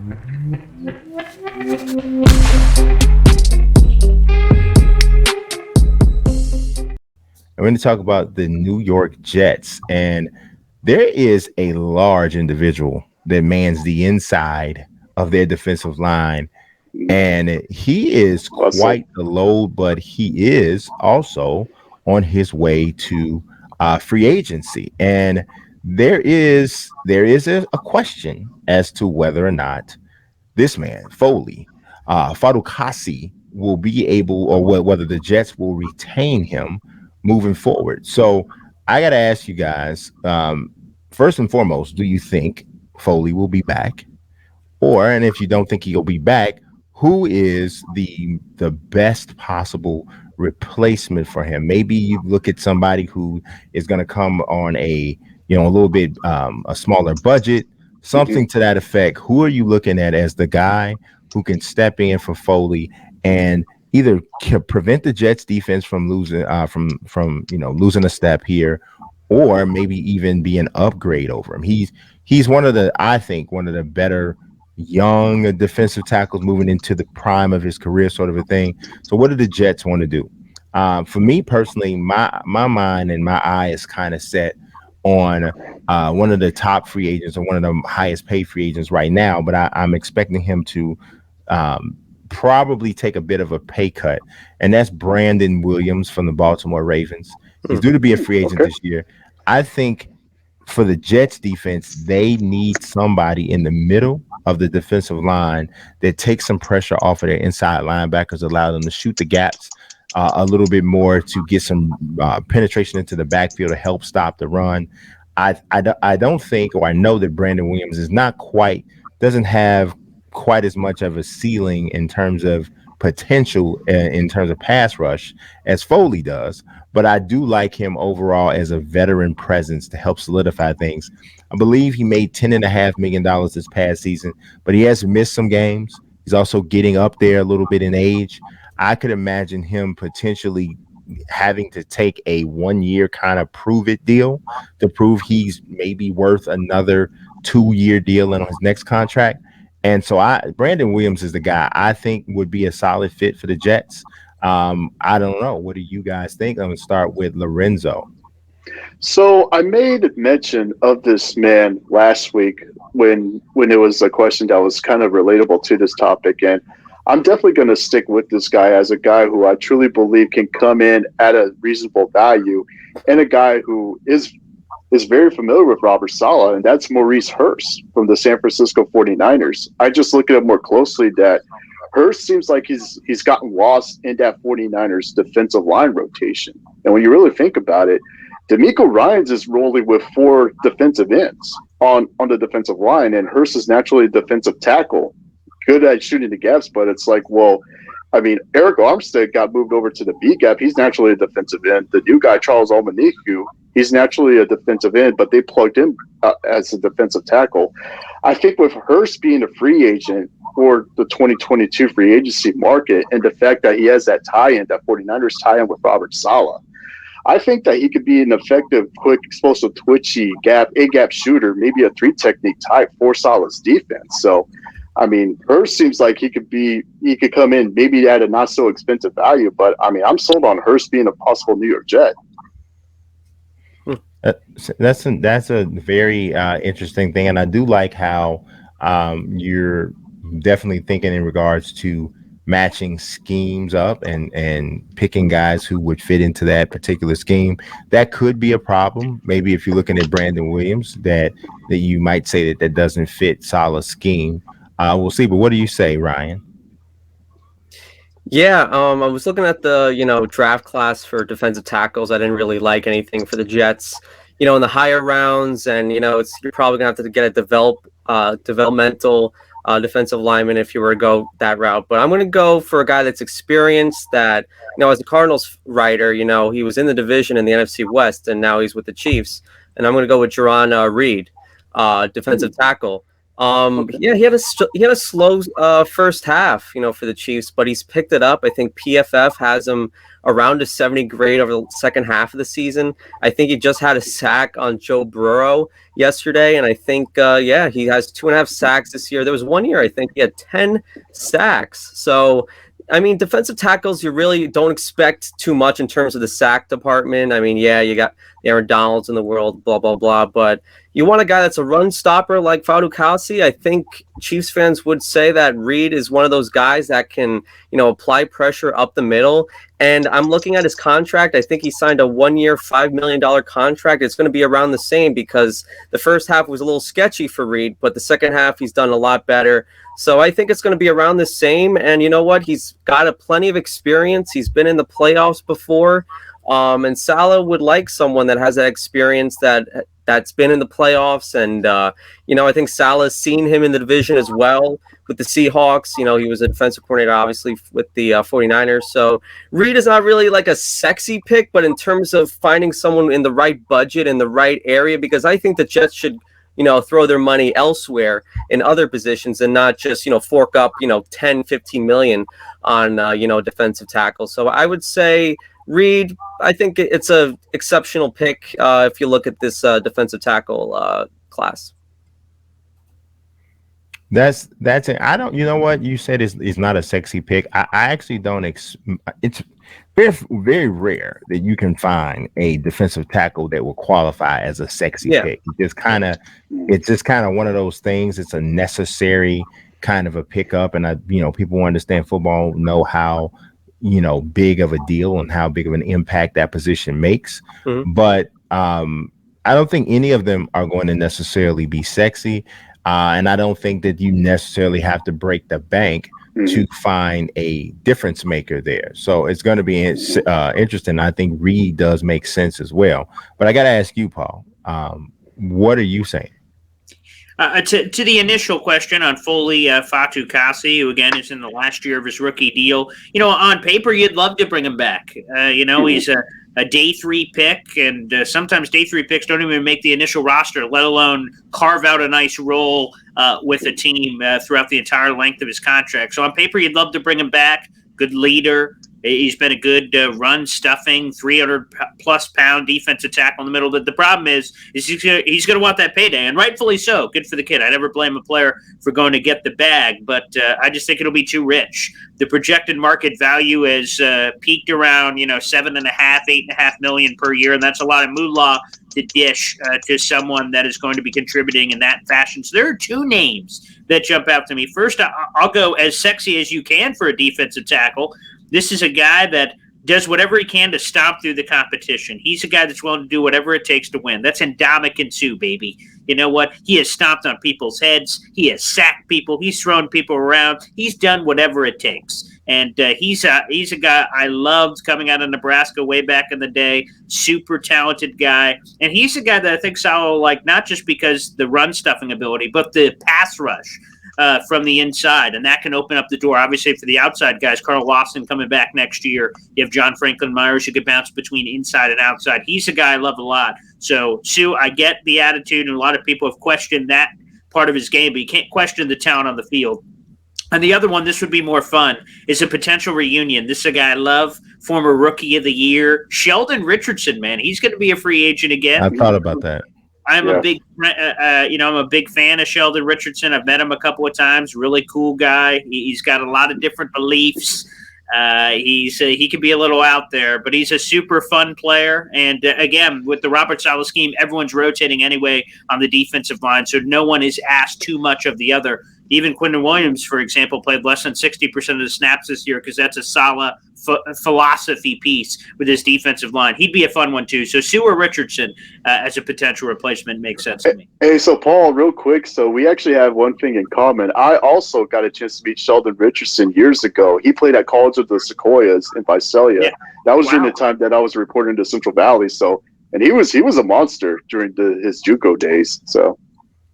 I'm going to talk about the New York Jets, and there is a large individual that mans the inside of their defensive line, and he is What's up? quite the load, but he is also on his way to free agency, and there is a question as to whether or not this man Foley Fatukasi will be able, or whether the Jets will retain him moving forward. So I got to ask you guys, first and foremost, do you think Foley will be back? Or, and if you don't think he'll be back, who is the best possible replacement for him? Maybe you look at somebody who is going to come on a little bit a smaller budget, Mhm. something to that effect. Who are you looking at as the guy who can step in for Foley and either prevent the Jets defense from losing losing a step here, or maybe even be an upgrade over him? He's one of the, I think, one of the better young defensive tackles moving into the prime of his career, sort of a thing. So, what do the Jets want to do? For me personally, my mind and my eye is kind of set on one of the top free agents, or one of the highest paid free agents right now. But I'm expecting him to um, probably take a bit of a pay cut, and that's Brandon Williams from the Baltimore Ravens. He's due to be a free agent Okay. this year. I think for the Jets defense, they need somebody in the middle of the defensive line that takes some pressure off of their inside linebackers, allow them to shoot the gaps a little bit more, to get some penetration into the backfield to help stop the run. I don't think, or I know that Brandon Williams is not quite, doesn't have quite as much of a ceiling in terms of potential in terms of pass rush as Foley does, but I do like him overall as a veteran presence to help solidify things. I believe he made $10.5 million this past season, but he has missed some games. He's also getting up there a little bit in age. I could imagine him potentially having to take a 1 year kind of prove it deal to prove he's maybe worth another 2 year deal on his next contract. And so Brandon Williams is the guy I think would be a solid fit for the Jets. I don't know. What do you guys think? I'm gonna start with Lorenzo. So I made mention of this man last week when it was a question that was kind of relatable to this topic, and I'm definitely going to stick with this guy as a guy who I truly believe can come in at a reasonable value, and a guy who is very familiar with Robert Saleh, and that's Maurice Hurst from the San Francisco 49ers. I just look at it more closely that Hurst seems like he's gotten lost in that 49ers defensive line rotation. And when you really think about it, D'Amico Ryans is rolling with four defensive ends on the defensive line, and Hurst is naturally a defensive tackle, good at shooting the gaps. But it's like, well, I mean, Eric Armstead got moved over to the B gap. He's naturally a defensive end. The new guy, Charles Omenihu, he's naturally a defensive end, but they plugged him as a defensive tackle. I think with Hurst being a free agent for the 2022 free agency market, and the fact that he has that tie-in, that 49ers tie-in with Robert Saleh, I think that he could be an effective, quick, explosive, twitchy A-gap shooter, maybe a three technique type for Saleh's defense. So, I mean, Hurst seems like he could come in maybe at a not so expensive value, but I mean, I'm sold on Hurst being a possible New York Jet. Uh, that's a very interesting thing, and I do like how you're definitely thinking in regards to matching schemes up and picking guys who would fit into that particular scheme. That could be a problem. Maybe if you're looking at Brandon Williams, that you might say that doesn't fit Salah's scheme. We'll see. But what do you say, Ryan? Yeah, I was looking at the draft class for defensive tackles. I didn't really like anything for the Jets, in the higher rounds, and you're probably gonna have to get a developmental defensive lineman if you were to go that route. But I'm gonna go for a guy that's experienced. That as a Cardinals writer, he was in the division in the NFC West, and now he's with the Chiefs. And I'm gonna go with Jarran Reed, defensive tackle. Yeah, he had a slow first half, for the Chiefs, but he's picked it up. I think PFF has him around a 70 grade over the second half of the season. I think he just had a sack on Joe Burrow yesterday, and I think yeah, he has 2.5 sacks this year. There was one year I think he had 10 sacks. So I mean, defensive tackles, you really don't expect too much in terms of the sack department. I mean, yeah, you got Aaron Donalds in the world, blah, blah, blah. But you want a guy that's a run stopper like Fatukasi. I think Chiefs fans would say that Reed is one of those guys that can, apply pressure up the middle. And I'm looking at his contract. I think he signed a 1-year, $5 million contract. It's going to be around the same because the first half was a little sketchy for Reed, but the second half he's done a lot better. So I think it's going to be around the same. And you know what? He's got plenty of experience. He's been in the playoffs before. And Salah would like someone that has that experience that's been in the playoffs. And, I think Salah's seen him in the division as well with the Seahawks. He was a defensive coordinator, obviously, with the 49ers. So Reed is not really like a sexy pick, but in terms of finding someone in the right budget, in the right area, because I think the Jets should – throw their money elsewhere in other positions and not just, fork up, 10, 15 million on, defensive tackle. So I would say Reed, I think it's a exceptional pick if you look at this defensive tackle class. That's it. I don't. You know what you said is not a sexy pick. I actually don't. It's very very rare that you can find a defensive tackle that will qualify as a sexy pick. It's just kind of one of those things. It's a necessary kind of a pickup, and people who understand football know how big of a deal and how big of an impact that position makes. Mm-hmm. But I don't think any of them are going to necessarily be sexy. And I don't think that you necessarily have to break the bank to find a difference maker there. So it's going to be interesting. I think Reed does make sense as well. But I got to ask you, Paul, what are you saying? To the initial question on Foley Fatukasi, who again is in the last year of his rookie deal, on paper you'd love to bring him back. He's a day 3 pick, and sometimes day 3 picks don't even make the initial roster, let alone carve out a nice role with a team throughout the entire length of his contract. So on paper you'd love to bring him back. Good leader. He's been a good run stuffing, 300-plus pound defensive tackle in the middle. But the problem is he's going to want that payday, and rightfully so. Good for the kid. I never blame a player for going to get the bag, but I just think it'll be too rich. The projected market value is peaked around $7.5, $8.5 million per year, and that's a lot of moolah to dish to someone that is going to be contributing in that fashion. So there are 2 names that jump out to me. First, I'll go as sexy as you can for a defensive tackle. This is a guy that does whatever he can to stomp through the competition. He's a guy that's willing to do whatever it takes to win. That's Ndamukong Suh, baby. You know what? He has stomped on people's heads. He has sacked people. He's thrown people around. He's done whatever it takes. And he's a guy I loved coming out of Nebraska way back in the day. Super talented guy. And he's a guy that I think Salah will like, not just because the run stuffing ability, but the pass rush from the inside. And that can open up the door, obviously, for the outside guys. Carl Lawson coming back next year. You have John Franklin Myers who could bounce between inside and outside. He's a guy I love a lot. So, Sue, I get the attitude, and a lot of people have questioned that part of his game, but you can't question the talent on the field. And the other one, this would be more fun, is a potential reunion. This is a guy I love, former Rookie of the Year. Sheldon Richardson, man. He's going to be a free agent again. I thought about that. I'm a big, I'm a big fan of Sheldon Richardson. I've met him a couple of times. Really cool guy. He's got a lot of different beliefs. He can be a little out there, but he's a super fun player. And again, with the Robert Saleh scheme, everyone's rotating anyway on the defensive line, so no one is asked too much of the other. Even Quinton Williams, for example, played less than 60% of the snaps this year because that's a Saleh philosophy piece with his defensive line. He'd be a fun one too. So Sue or Richardson as a potential replacement makes sense to me. Hey, so Paul, real quick, so we actually have one thing in common. I also got a chance to meet Sheldon Richardson years ago. He played at College of the Sequoias in Visalia. Yeah. That was during the time that I was reporting to Central Valley. So, and he was a monster during his JUCO days. So.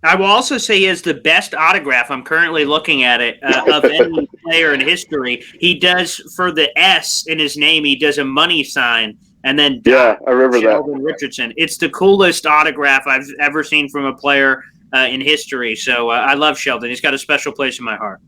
I will also say he has the best autograph. I'm currently looking at it of any player in history. He does, for the S in his name, he does a money sign. And then I remember Sheldon Richardson. It's the coolest autograph I've ever seen from a player. in history. So I love Sheldon. He's got a special place in my heart.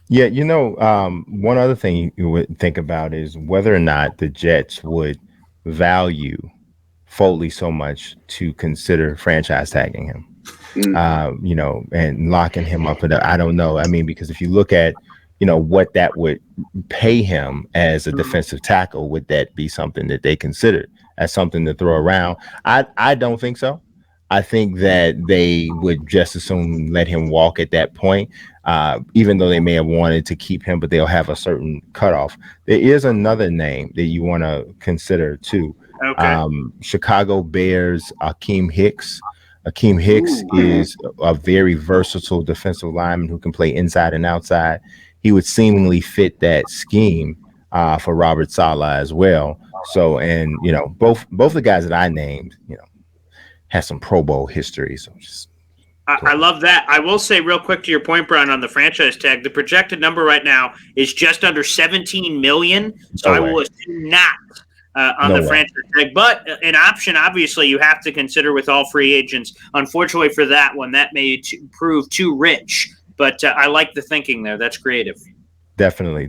Yeah, one other thing you would think about is whether or not the Jets would value Foley so much to consider franchise tagging him, and locking him up. I don't know. I mean, because if you look at, what that would pay him as a defensive tackle, would that be something that they considered as something to throw around? I don't think so. I think that they would just as soon let him walk at that point, even though they may have wanted to keep him, but they'll have a certain cutoff. There is another name that you want to consider too. Okay. Chicago Bears, Akeem Hicks. Akeem Hicks is a very versatile defensive lineman who can play inside and outside. He would seemingly fit that scheme for Robert Saleh as well. So, and both the guys that I named, has some Pro Bowl history. So I love that. I will say real quick to your point, Brian, on the franchise tag, the projected number right now is just under 17 million. So I will assume not on the franchise tag, but an option, obviously, you have to consider with all free agents. Unfortunately for that one, that may prove too rich, but I like the thinking there. That's creative. Definitely.